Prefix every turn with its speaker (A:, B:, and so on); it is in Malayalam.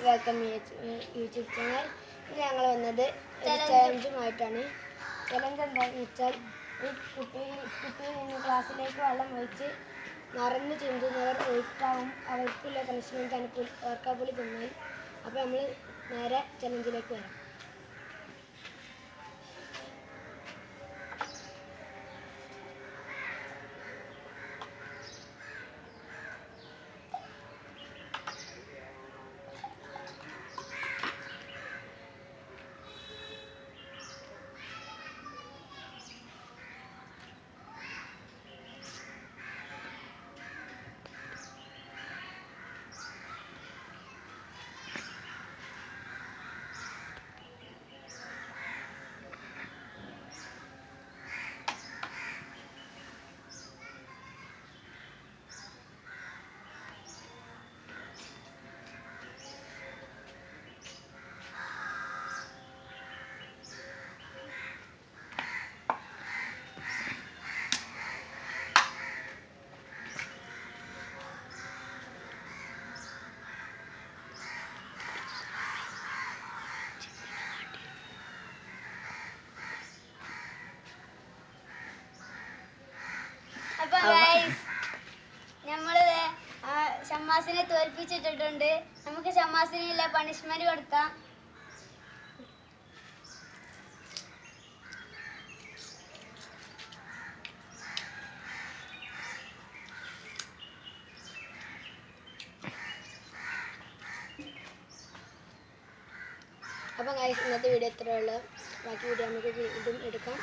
A: Welcome YouTube channel. ഇത് ഞങ്ങൾ വന്നത് ചലഞ്ചുമായിട്ടാണ്. ചലഞ്ച് എന്താണെന്ന് വെച്ചാൽ ഈ കുട്ടിയിൽ നിന്ന് ക്ലാസ്സിലേക്ക് വെള്ളം ഒഴിച്ച് നിറഞ്ഞ് ചിന്തുന്നവർ ഒഴിച്ചാവും അവർക്കുള്ള പണിഷ്മെൻറ്റാണ് ഓർക്കാപ്പുളി തിന്നാൽ. അപ്പോൾ നമ്മൾ നേരെ ചലഞ്ചിലേക്ക് വരാം.
B: അപ്പോൾ നമ്മൾ ഷമ്മാസിനെ തോൽപ്പിച്ചിട്ടുണ്ട്. നമുക്ക് ഷമ്മാസിനുള്ള പണിഷ്മെന്റ് കൊടുക്കാം.
A: അപ്പം ഇന്നത്തെ വീഡിയോ ഇത്രയേ ഉള്ളൂ. ബാക്കി വീഡിയോ നമുക്ക് ഇതും എടുക്കാം.